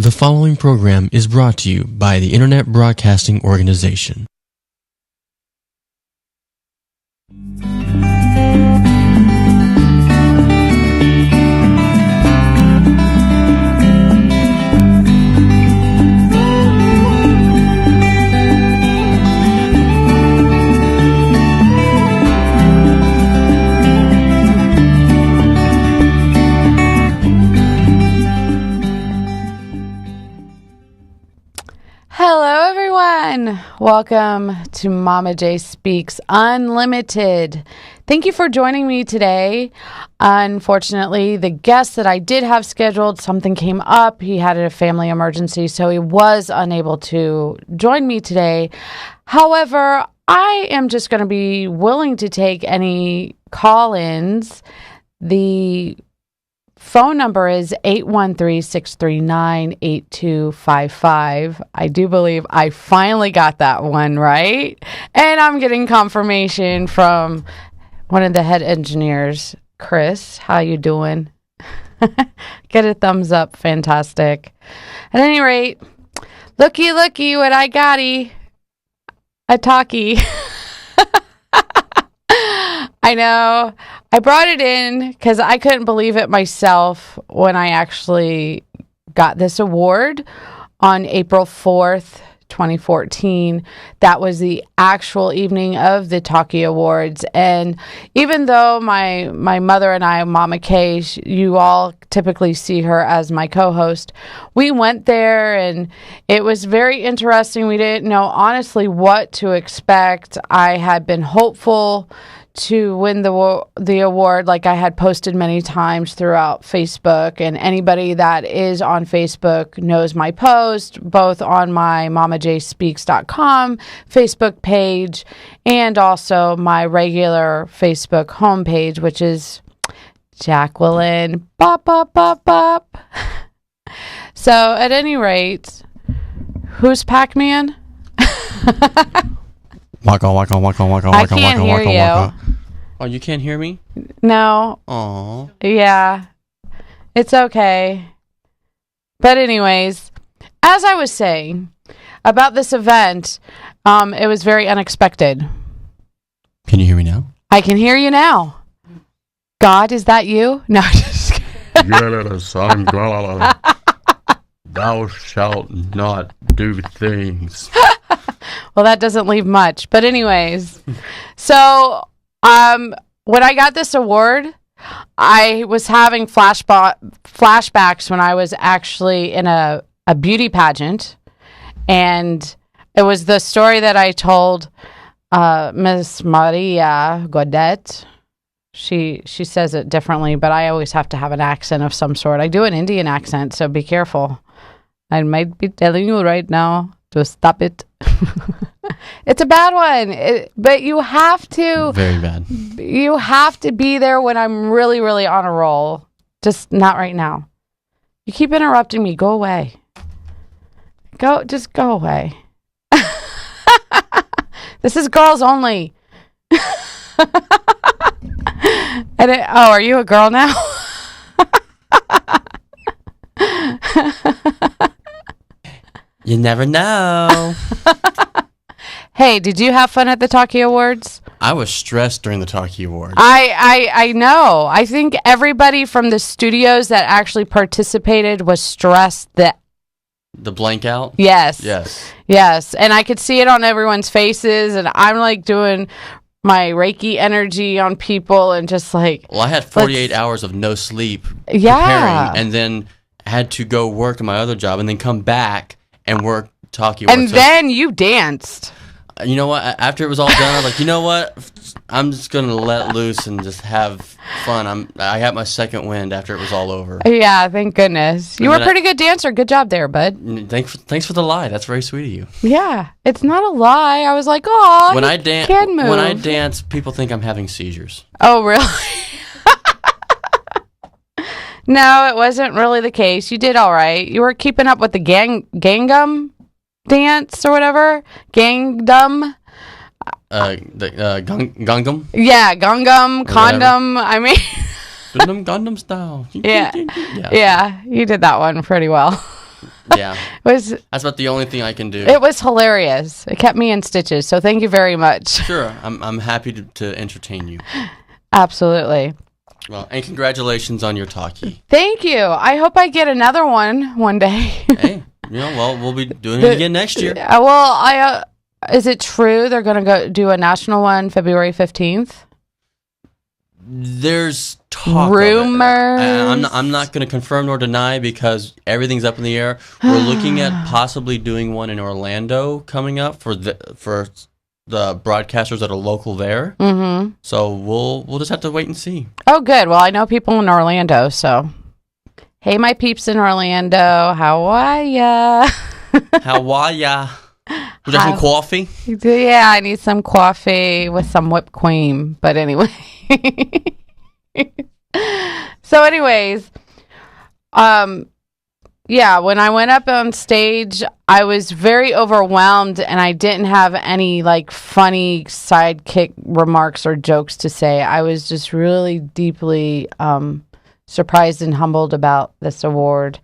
The following program is brought to you by the Internet Broadcasting Organization. Hello everyone, welcome to Mama J Speaks Unlimited. Thank you for joining me today. Unfortunately, the guest that I did have scheduled, something came up. He had a family emergency, so he was unable to join me today. However, I am just going to be willing to take any call-ins. The phone number is 813-639-8255. I do believe I finally got that one right. And I'm getting confirmation from one of the head engineers, Chris. How you doing? Get a thumbs up. Fantastic. At any rate, looky what I gotty. A talkie. I know. I brought it in because I couldn't believe it myself when I actually got this award on April 4th, 2014. That was the actual evening of the Talkie Awards. And even though my mother and I, Mama Kay, you all typically see her as my co-host, we went there and it was very interesting. We didn't know honestly what to expect. I had been hopeful to win the award, like I had posted many times throughout Facebook, and anybody that is on Facebook knows my post, both on my MommaJSpeaks.com Facebook page and also my regular Facebook homepage, which is Jacqueline Bop Bop Bop Bop. So at any rate, who's Pac-Man? Waka waka waka waka I waka can't waka hear waka you. waka. Oh, you can't hear me? No. Aww. Yeah. It's okay. But anyways, as I was saying about this event, it was very unexpected. Can you hear me now? I can hear you now. God, is that you? No, just kidding. Thou shalt not do things. Well, that doesn't leave much. But anyways, so when I got this award, I was having flashbacks when I was actually in a beauty pageant. And it was the story that I told Miss Maria Godet. She says it differently, but I always have to have an accent of some sort. I do an Indian accent, so be careful. I might be telling you right now to stop it. It's a bad one, but you have to. Very bad. You have to be there when I'm really, really on a roll. Just not right now. You keep interrupting me. Go away. Just go away. This is girls only. Are you a girl now? You never know. Hey, did you have fun at the Talkie Awards? I was stressed during the Talkie Awards. I know. I think everybody from the studios that actually participated was stressed. The blank out? Yes. Yes. And I could see it on everyone's faces, and I'm like doing my Reiki energy on people and just like... Well, I had 48 hours of no sleep preparing, and then had to go work at my other job and then come back and work Talkie Awards. And then you danced. You know what? After it was all done, I was like, you know what? I'm just going to let loose and just have fun. I got my second wind after it was all over. Yeah, thank goodness. You were a pretty good dancer. Good job there, bud. Thanks for the lie. That's very sweet of you. Yeah, it's not a lie. I was like, oh, when I can move. When I dance, people think I'm having seizures. Oh, really? No, it wasn't really the case. You did all right. You were keeping up with the Gangnam dance or whatever. Gangnam. Gangnam. Yeah, Gangnam, condom. I mean, Gangnam style. Yeah, you did that one pretty well. Yeah. was That's about the only thing I can do. It was hilarious. It kept me in stitches. So thank you very much. Sure. I'm happy to entertain you. Absolutely. Well, and congratulations on your talkie. Thank you. I hope I get another one day. Hey, well, we'll be doing it again next year. Is it true they're going to go do a national one February 15th? There's talk. Rumors. I'm not going to confirm nor deny because everything's up in the air. We're looking at possibly doing one in Orlando coming up for the broadcasters that are local there. Mm-hmm. So we'll just have to wait and see. Oh, good. Well, I know people in Orlando, so hey, my peeps in Orlando, how are ya? How are ya? Would you have some coffee? Yeah, I need some coffee with some whipped cream. But anyway. So anyways, yeah, when I went up on stage, I was very overwhelmed and I didn't have any like funny sidekick remarks or jokes to say. I was just really deeply surprised and humbled about this award.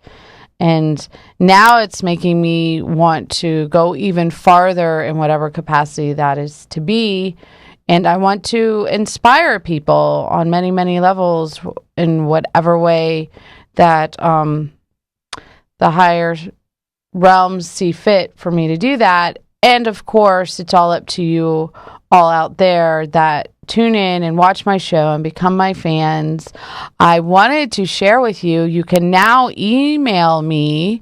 And now it's making me want to go even farther in whatever capacity that is to be. And I want to inspire people on many, many levels in whatever way that the higher realms see fit for me to do that. And of course, it's all up to you all out there that tune in and watch my show and become my fans. I wanted to share with you, you can now email me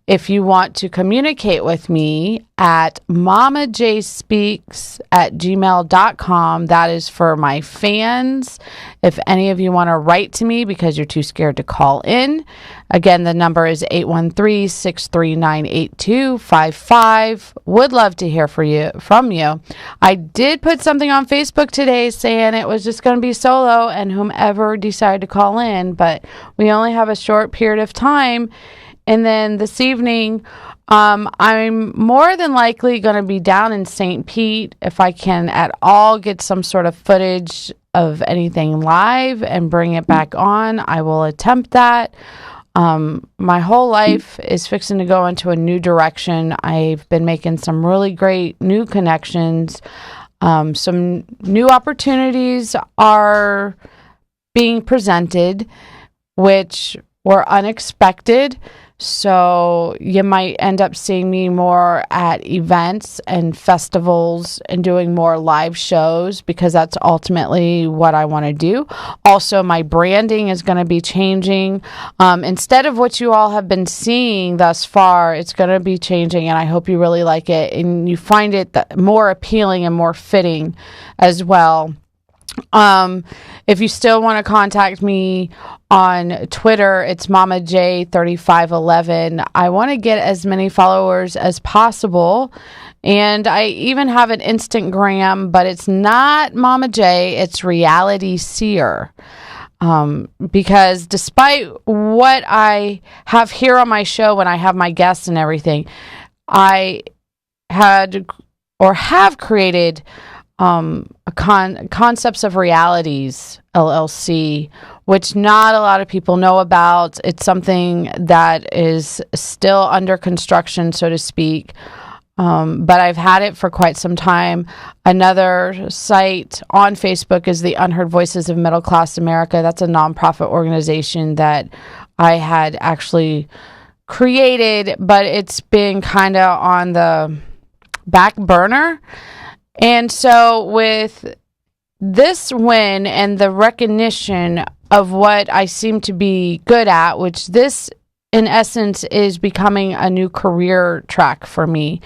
if you want to communicate with me at mommajspeaks@gmail.com. That is for my fans. If any of you want to write to me because you're too scared to call in, again, the number is 813-639-8255. Would love to hear from you. I did put something on Facebook today saying it was just going to be solo and whomever decided to call in, but we only have a short period of time. And then this evening, I'm more than likely going to be down in St. Pete if I can at all get some sort of footage of anything live and bring it back on. I will attempt that. My whole life is fixing to go into a new direction. I've been making some really great new connections. Some new opportunities are being presented, which were unexpected. So you might end up seeing me more at events and festivals and doing more live shows because that's ultimately what I want to do. Also, my branding is going to be changing. Instead of what you all have been seeing thus far, it's going to be changing, and I hope you really like it and you find it more appealing and more fitting as well. If you still want to contact me on Twitter, it's MommaJ3511. I want to get as many followers as possible. And I even have an Instagram, but it's not Momma J, it's Reality Seer. Because despite what I have here on my show when I have my guests and everything, I had or have created Concepts of Realities LLC, which not a lot of people know about. It's something that is still under construction, so to speak. But I've had it for quite some time. Another site on Facebook is the Unheard Voices of Middle Class America. That's a nonprofit organization that I had actually created, but it's been kind of on the back burner. And so with this win and the recognition of what I seem to be good at, which this in essence is becoming a new career track for me,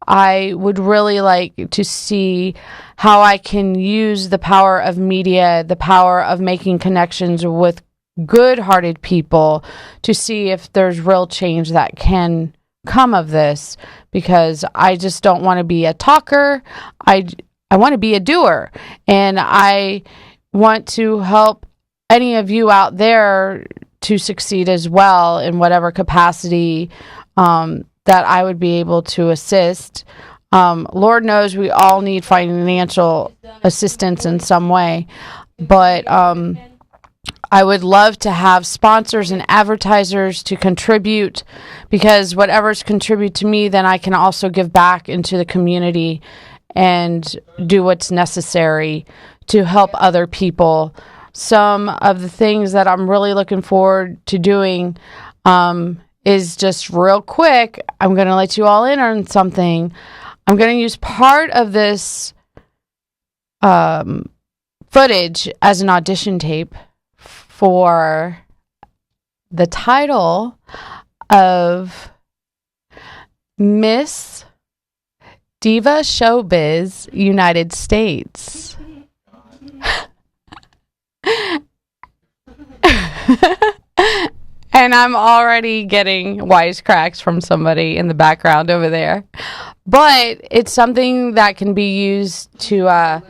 I would really like to see how I can use the power of media, the power of making connections with good-hearted people to see if there's real change that can come of this, because I just don't want to be a talker. I want to be a doer, and I want to help any of you out there to succeed as well in whatever capacity that I would be able to assist. Lord knows we all need financial assistance in some way, but I would love to have sponsors and advertisers to contribute, because whatever's contribute to me, then I can also give back into the community and do what's necessary to help other people. Some of the things that I'm really looking forward to doing is just real quick. I'm going to let you all in on something. I'm going to use part of this footage as an audition tape for the title of Miss Diva Showbiz United States. And I'm already getting wisecracks from somebody in the background over there. But it's something that can be used to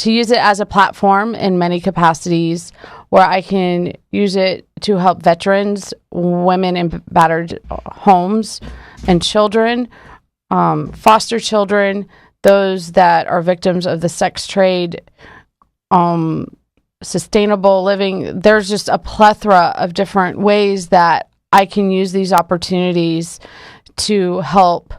use it as a platform in many capacities, where I can use it to help veterans, women in battered homes, and children, foster children, those that are victims of the sex trade, sustainable living. There's just a plethora of different ways that I can use these opportunities to help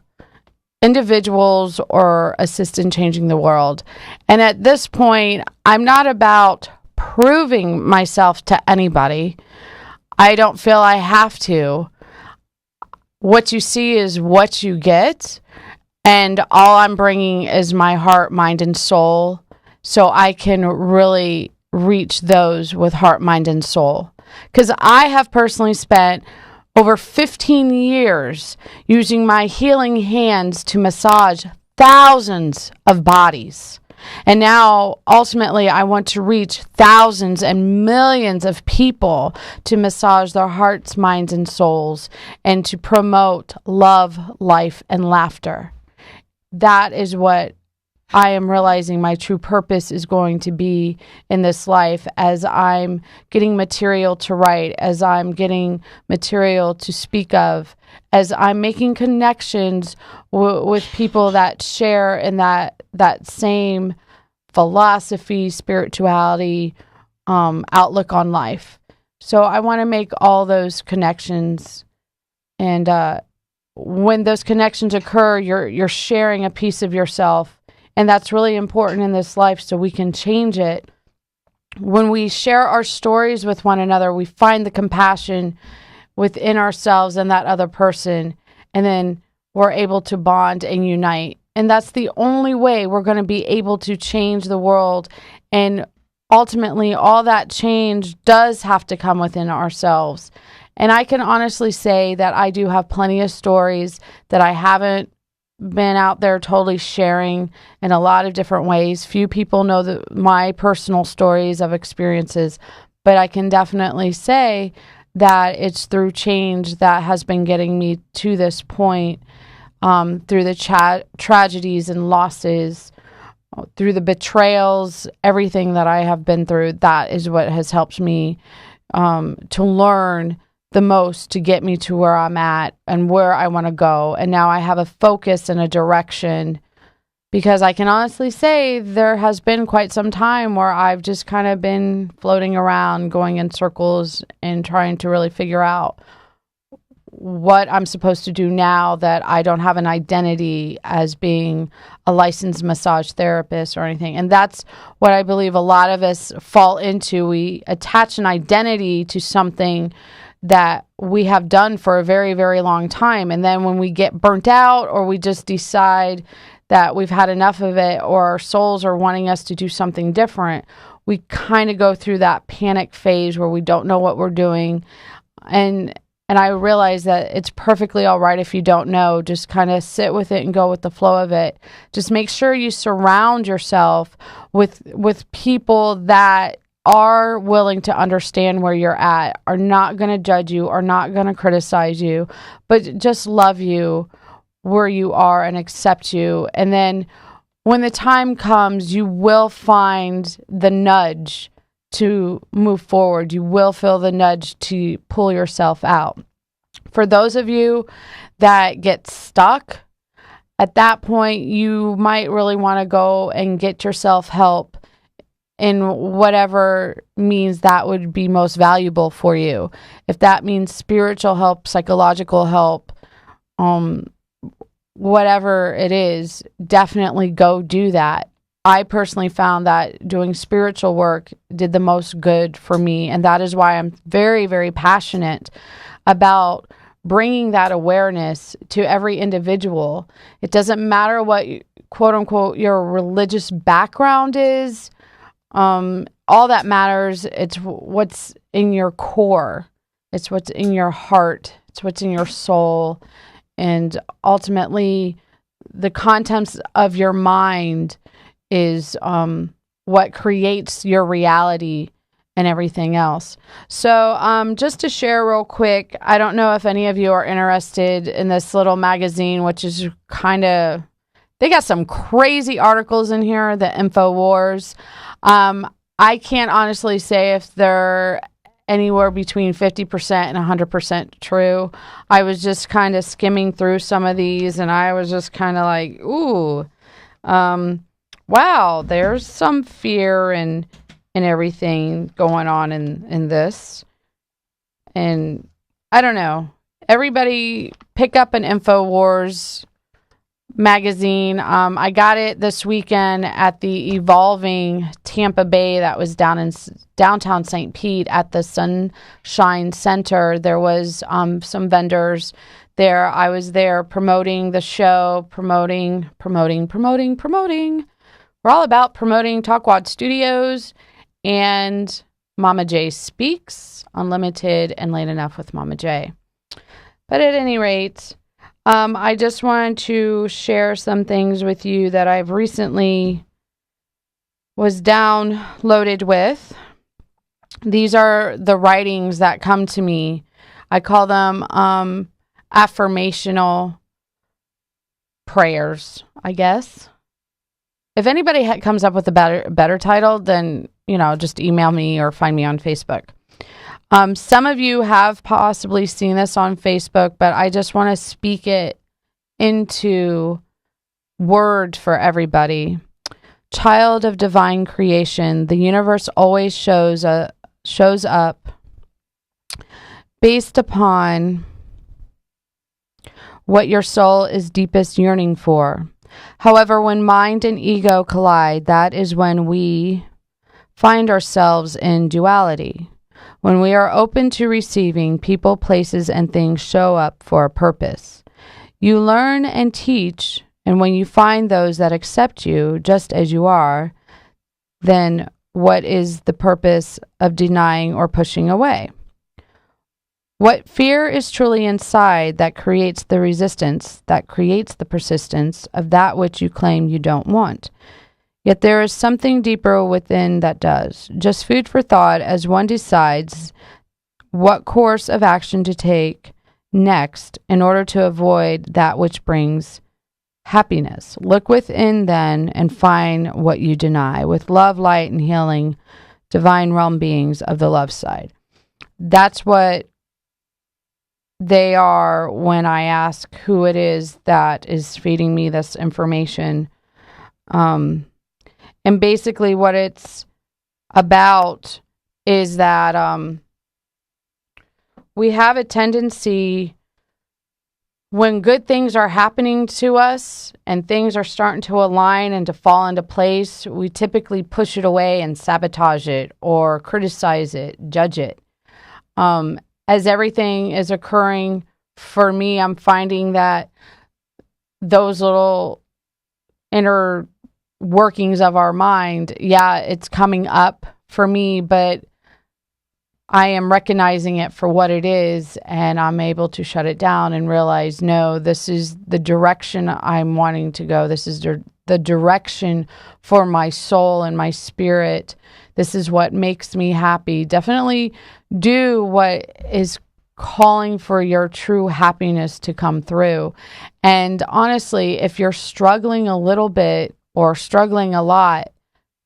individuals or assist in changing the world. And at this point, I'm not about proving myself to anybody. I don't feel I have to. What you see is what you get. And all I'm bringing is my heart, mind, and soul, so I can really reach those with heart, mind, and soul. Because I have personally spent over 15 years using my healing hands to massage thousands of bodies. And now, ultimately, I want to reach thousands and millions of people to massage their hearts, minds, and souls, and to promote love, life, and laughter. That is what I am realizing my true purpose is going to be in this life, as I'm getting material to write, as I'm getting material to speak of, as I'm making connections with people that share in that same philosophy, spirituality, outlook on life. So I want to make all those connections, and when those connections occur, you're sharing a piece of yourself. And that's really important in this life, so we can change it. When we share our stories with one another, we find the compassion within ourselves and that other person, and then we're able to bond and unite. And that's the only way we're going to be able to change the world. And ultimately, all that change does have to come within ourselves. And I can honestly say that I do have plenty of stories that I haven't been out there totally sharing in a lot of different ways. Few people know my personal stories of experiences, but I can definitely say that it's through change that has been getting me to this point, through the tragedies and losses, through the betrayals, everything that I have been through. That is what has helped me to learn the most to get me to where I'm at and where I want to go. And now I have a focus and a direction, because I can honestly say there has been quite some time where I've just kind of been floating around, going in circles and trying to really figure out what I'm supposed to do now that I don't have an identity as being a licensed massage therapist or anything. And that's what I believe a lot of us fall into. We attach an identity to something that we have done for a very, very long time. And then when we get burnt out, or we just decide that we've had enough of it, or our souls are wanting us to do something different, we kind of go through that panic phase where we don't know what we're doing. And I realize that it's perfectly all right if you don't know. Just kind of sit with it and go with the flow of it. Just make sure you surround yourself with people that are willing to understand where you're at, are not going to judge you, are not going to criticize you, but just love you where you are and accept you. And then when the time comes, you will find the nudge to move forward. You will feel the nudge to pull yourself out. For those of you that get stuck, at that point, you might really want to go and get yourself help in whatever means that would be most valuable for you. If that means spiritual help, psychological help, whatever it is, definitely go do that. I personally found that doing spiritual work did the most good for me, and that is why I'm very, very passionate about bringing that awareness to every individual. It doesn't matter what, quote unquote, your religious background is. All that matters, it's what's in your core. It's what's in your heart. It's what's in your soul. And ultimately, the contents of your mind is what creates your reality and everything else. So just to share real quick, I don't know if any of you are interested in this little magazine, which is they got some crazy articles in here, the InfoWars. I can't honestly say if they're anywhere between 50% and 100% true. I was just kind of skimming through some of these, and I was just kind of like, ooh, wow, there's some fear and everything going on in this. And I don't know. Everybody pick up an InfoWars magazine. I got it this weekend at the Evolving Tampa Bay that was down in downtown St. Pete at the Sunshine Center. There was some vendors there. I was there promoting the show, promoting. We're all about promoting Talkwad Studios and Mama J Speaks, Unlimited, and Late Enough with Mama J. But at any rate, I just wanted to share some things with you that I've recently was downloaded with. These are the writings that come to me. I call them affirmational prayers, I guess. If anybody comes up with a better title, then, just email me or find me on Facebook. Some of you have possibly seen this on Facebook, but I just want to speak it into word for everybody. Child of divine creation, the universe always shows up based upon what your soul is deepest yearning for. However, when mind and ego collide, that is when we find ourselves in duality. When we are open to receiving, people, places, and things show up for a purpose. You learn and teach, and when you find those that accept you just as you are, then what is the purpose of denying or pushing away? What fear is truly inside that creates the resistance, that creates the persistence of that which you claim you don't want? Yet there is something deeper within that does. Just food for thought as one decides what course of action to take next in order to avoid that which brings happiness. Look within then and find what you deny with love, light, and healing, divine realm beings of the love side. That's what they are when I ask who it is that is feeding me this information. And basically what it's about is that we have a tendency when good things are happening to us and things are starting to align and to fall into place, we typically push it away and sabotage it or criticize it, judge it. As everything is occurring for me, I'm finding that those little inner workings of our mind, it's coming up for me, but I am recognizing it for what it is, and I'm able to shut it down and realize, no, this is the direction I'm wanting to go. This is the direction for my soul and my spirit. This is what makes me happy. Definitely do what is calling for your true happiness to come through. And honestly, if you're struggling a little bit or struggling a lot,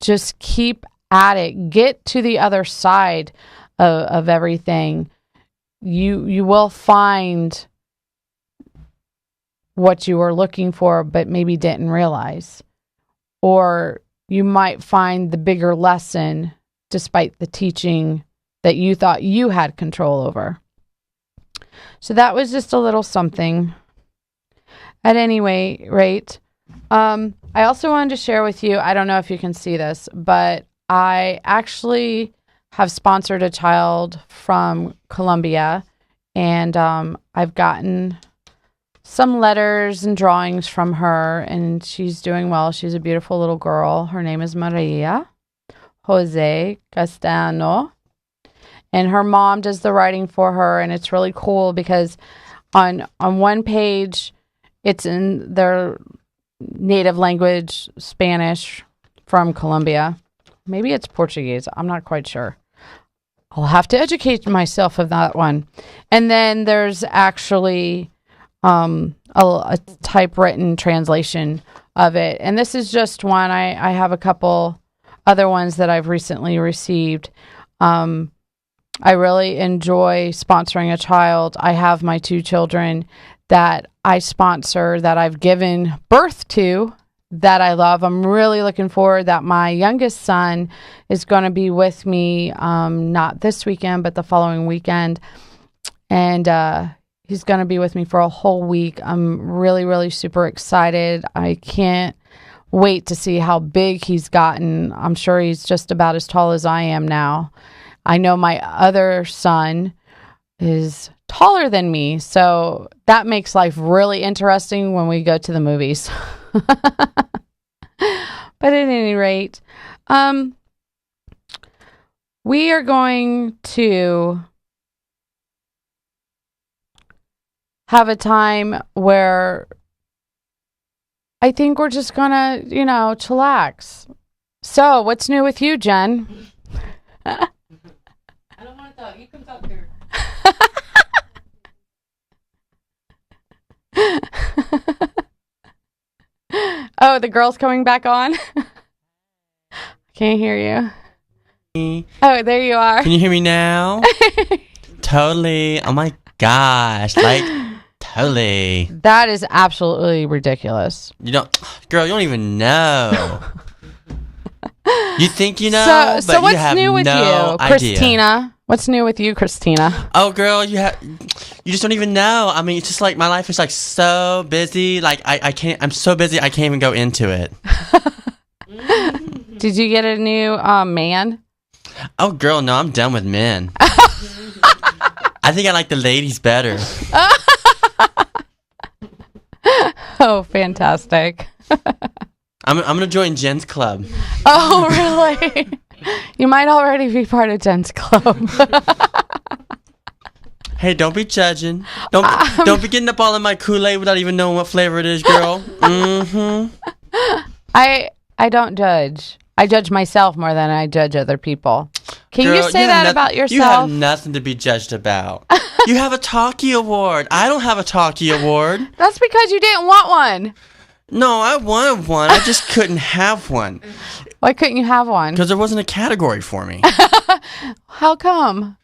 just keep at it. Get to the other side of everything. You will find what you were looking for, but maybe didn't realize. Or you might find the bigger lesson despite the teaching that you thought you had control over. So that was just a little something. At any rate, I also wanted to share with you, I don't know if you can see this, but I actually have sponsored a child from Colombia, and I've gotten some letters and drawings from her, and she's doing well. She's a beautiful little girl. Her name is Maria Jose Castellano, and her mom does the writing for her, and it's really cool because on one page, it's in their native language, Spanish, from Colombia. Maybe it's Portuguese. I'm not quite sure. I'll have to educate myself of that one. And then there's actually a typewritten translation of it. And this is just one. I have a couple other ones that I've recently received. I really enjoy sponsoring a child. I have my 2 children that I sponsor, that I've given birth to, that I love. I'm really looking forward that my youngest son is going to be with me, not this weekend, but the following weekend. And he's going to be with me for a whole week. I'm really, really super excited. I can't wait to see how big he's gotten. I'm sure he's just about as tall as I am now. I know my other son is taller than me, so that makes life really interesting when we go to the movies. But at any rate, we are going to have a time where I think we're just gonna, chillax. So, what's new with you, Jen? I don't want to talk. You can talk here. Oh, the girl's coming back on? Can't hear you. Oh, there you are. Can you hear me now? Totally. Oh my gosh. Totally. That is absolutely ridiculous. Girl, you don't even know. You think you know, so but what's you have new with no you, idea. Christina? What's new with you, Christina? Oh, girl, you just don't even know. I mean, it's just like my life is like so busy. Like I can't. I'm so busy. I can't even go into it. Did you get a new man? Oh, girl, no, I'm done with men. I think I like the ladies better. Oh, fantastic. I'm gonna join Jen's club. Oh, really? You might already be part of Jen's club. Hey, don't be judging. Don't be getting up all in my Kool-Aid without even knowing what flavor it is, girl. Mm-hmm. I don't judge. I judge myself more than I judge other people. Can Girl, you say that about yourself? You have nothing to be judged about. You have a Talkie Award. I don't have a Talkie Award. That's because you didn't want one. No, I wanted one. I just couldn't have one. Why couldn't you have one? Because there wasn't a category for me. How come?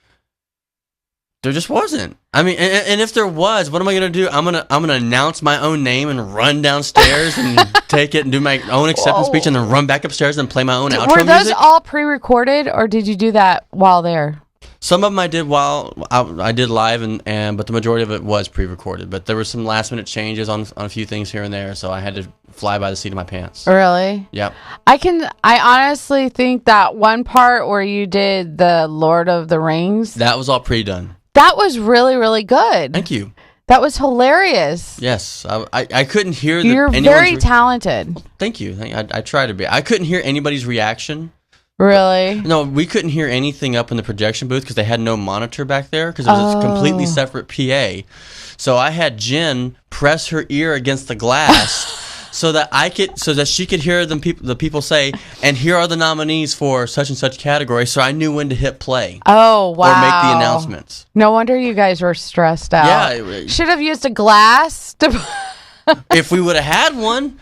There just wasn't. I mean, and if there was, what am I gonna do? I'm gonna announce my own name and run downstairs and take it and do my own acceptance speech and then run back upstairs and play my own outro music. Were those all pre-recorded, or did you do that while there? Some of them I did while I did live, but the majority of it was pre-recorded. But there were some last-minute changes on a few things here and there, so I had to fly by the seat of my pants. Really? Yep. I honestly think that one part where you did the Lord of the Rings, that was all pre-done. That was really, really good. Thank you. That was hilarious. Yes, I couldn't hear. You're very talented. Thank you. I try to be. I couldn't hear anybody's reaction. Really? No, we couldn't hear anything up in the projection booth because they had no monitor back there because it was a completely separate PA. So I had Jen press her ear against the glass so that she could hear the people say, and here are the nominees for such and such category. So I knew when to hit play. Oh, wow. Or make the announcements. No wonder you guys were stressed out. Yeah. Should have used a glass to... If we would have had one.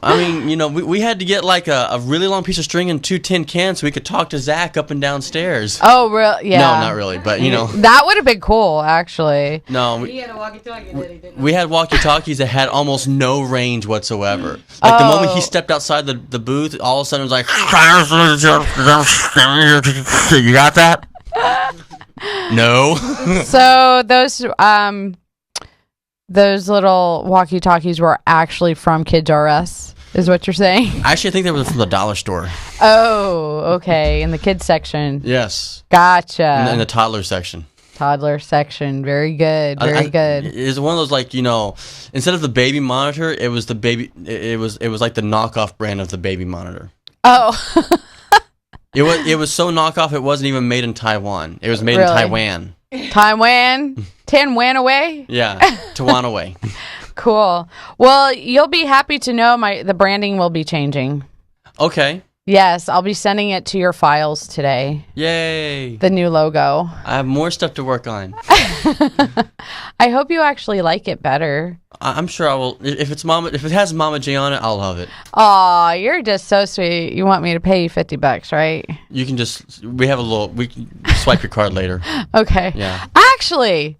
I mean, we had to get like a really long piece of string and 2 tin cans so we could talk to Zach up and downstairs. Oh, real? Yeah. No, not really, but that would have been cool, actually. No, He had a walkie-talkie, didn't he? we had walkie-talkies that had almost no range whatsoever. Like the moment he stepped outside the booth, all of a sudden it was like, you got that? No. So those little walkie-talkies were actually from Kids R Us, is what you're saying? Actually, I think they were from the dollar store. Oh, okay. In the kids section. Yes. Gotcha. In the toddler section. Toddler section. Very good. Very good. It's one of those, like, instead of the baby monitor, it was the baby. It was like the knockoff brand of the baby monitor. Oh. It was so knockoff it wasn't even made in Taiwan. It was made in Taiwan. Taiwan? Tan away? Yeah, Taiwan away. Cool. Well, you'll be happy to know the branding will be changing. Okay. Yes, I'll be sending it to your files today. Yay. The new logo. I have more stuff to work on. I hope you actually like it better. I'm sure I will. If it has Mama J on it, I'll love it. Aw, you're just so sweet. You want me to pay you $50, right? You can we can swipe your card later. Okay. Yeah. Actually,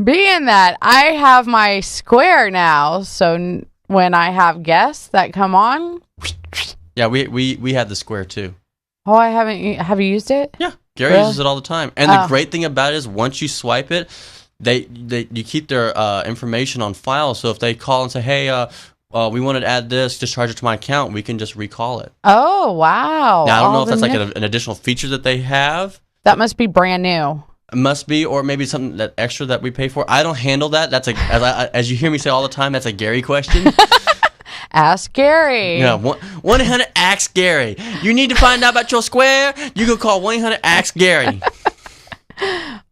being that I have my Square now, so when I have guests that come on. Yeah, we had the Square too. Oh, I haven't. Have you used it? Yeah, Gary uses it all the time. And the great thing about it is once you swipe it, you keep their information on file. So if they call and say, "Hey, we wanted to add this, just charge it to my account," we can just recall it. Oh, wow! Now I don't know if that's like an additional feature that they have. That must be brand new. It must be, or maybe something that extra that we pay for. I don't handle that. That's as you hear me say all the time. That's a Gary question. Ask Gary. Yeah, 1-800-ASK Gary. You need to find out about your Square? You can call 1-800-ASK Gary.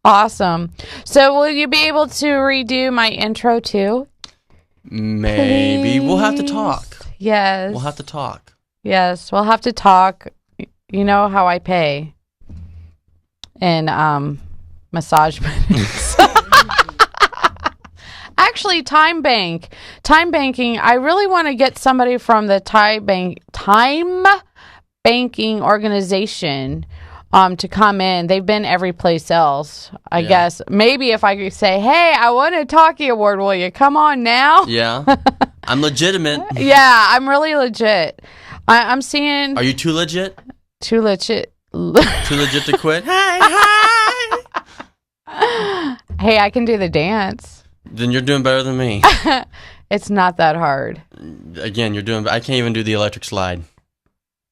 Awesome. So will you be able to redo my intro too? Maybe. We'll have to talk. Yes. We'll have to talk. Yes, we'll have to talk. You know how I pay in massage minutes. Actually, time banking. I really want to get somebody from the time banking organization to come in. They've been every place else. I guess maybe if I could say, "Hey, I won a Talkie Award. Will you come on now?" Yeah, I'm legitimate. Yeah, I'm really legit. I'm seeing. Are you too legit? Too legit. Too legit to quit? Hi. Hey, I can do the dance. Then you're doing better than me. It's not that hard. Again, I can't even do the electric slide.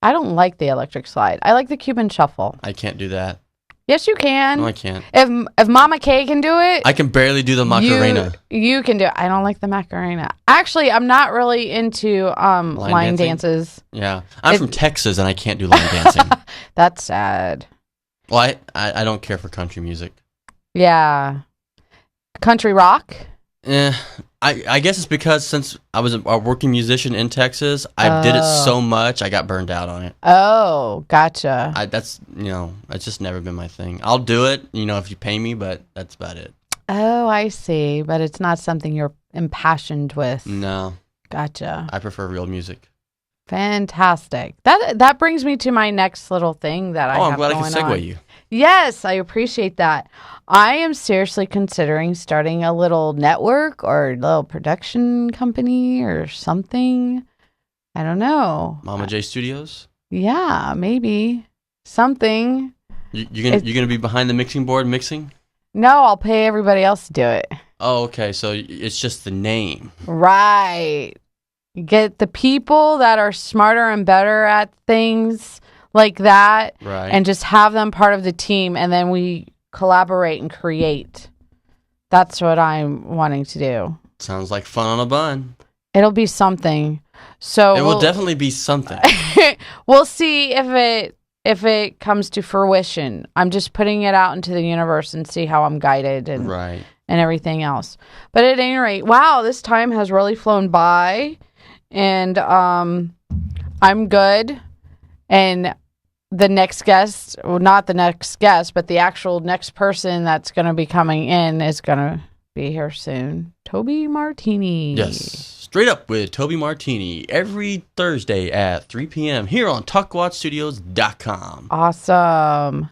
I don't like the electric slide. I like the Cuban shuffle. I can't do that. Yes, you can. No, I can't. If Mama K can do it, I can barely do the Macarena. You can do it. I don't like the Macarena. Actually, I'm not really into line dances. Yeah, I'm from Texas and I can't do line dancing. That's sad. Well, I don't care for country music. Yeah, country rock. I guess it's because since I was a working musician in Texas, I did it so much, I got burned out on it. Oh, gotcha. That's just never been my thing. I'll do it, if you pay me, but that's about it. Oh, I see. But it's not something you're impassioned with. No. Gotcha. I prefer real music. Fantastic. That brings me to my next little thing that I have going on. I'm glad I can segue you. Yes, I appreciate that. I am seriously considering starting a little network or a little production company or something. I don't know. Mama J Studios? Yeah, maybe. Something. You're gonna be behind the mixing board mixing? No, I'll pay everybody else to do it. Oh, okay. So it's just the name. Right. Get the people that are smarter and better at things like that, right, and just have them part of the team, and then we collaborate and create. That's what I'm wanting to do. Sounds like fun on a bun. It'll be something. So it will definitely be something. We'll see if it comes to fruition. I'm just putting it out into the universe and see how I'm guided and right, and everything else. But at any rate, wow, this time has really flown by, and I'm good. And the next guest, well, not the next guest, but the actual next person that's going to be coming in is going to be here soon. Toby Martini. Yes. Straight Up with Toby Martini every Thursday at 3 p.m. here on TalkWatchStudios.com. Awesome.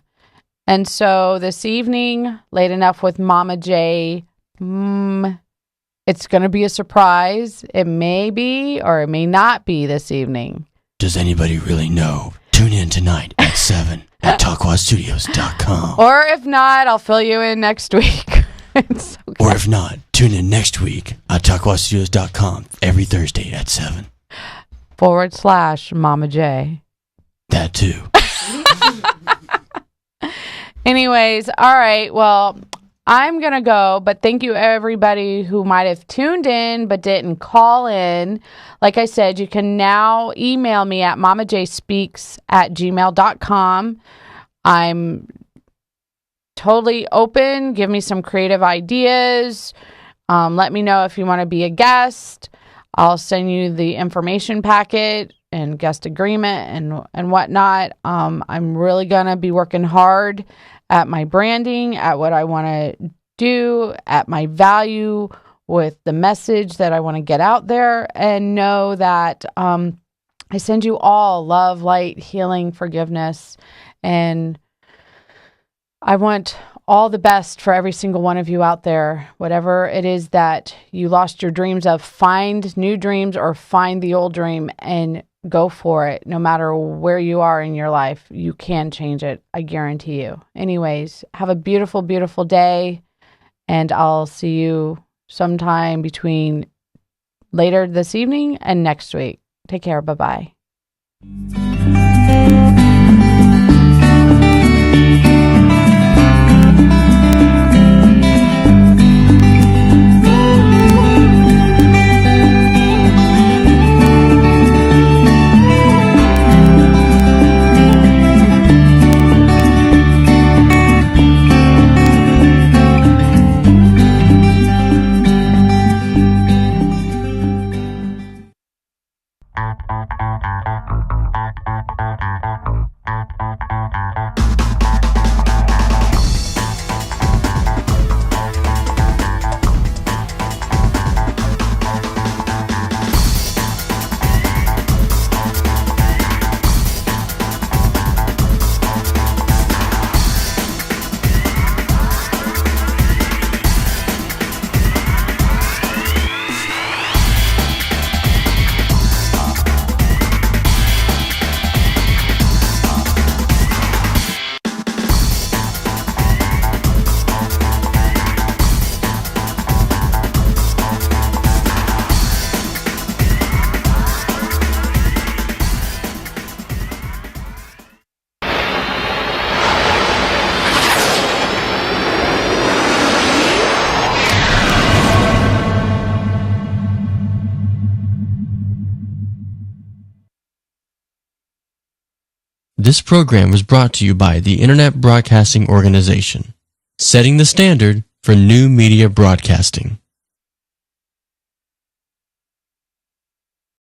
And so this evening, Late Enough with Mama J, it's going to be a surprise. It may be or it may not be this evening. Does anybody really know? Tune in tonight at 7 at TalkWatchStudios.com. Or if not, I'll fill you in next week. It's okay. Or if not, tune in next week at TalkWatchStudios.com every Thursday at 7. / Mama J. That too. Anyways, all right. Well, I'm going to go, but thank you everybody who might have tuned in but didn't call in. Like I said, you can now email me at mamajspeaks@gmail.com. I'm totally open. Give me some creative ideas. Let me know if you want to be a guest. I'll send you the information packet and guest agreement and whatnot. I'm really going to be working hard at my branding, at what I want to do, at my value with the message that I want to get out there, and know that I send you all love, light, healing, forgiveness, and I want all the best for every single one of you out there. Whatever it is that you lost your dreams of, find new dreams or find the old dream and go for it. No matter where you are in your life, you can change it. I guarantee you. Anyways, have a beautiful, beautiful day. And I'll see you sometime between later this evening and next week. Take care. Bye-bye. This program was brought to you by the Internet Broadcasting Organization, setting the standard for new media broadcasting.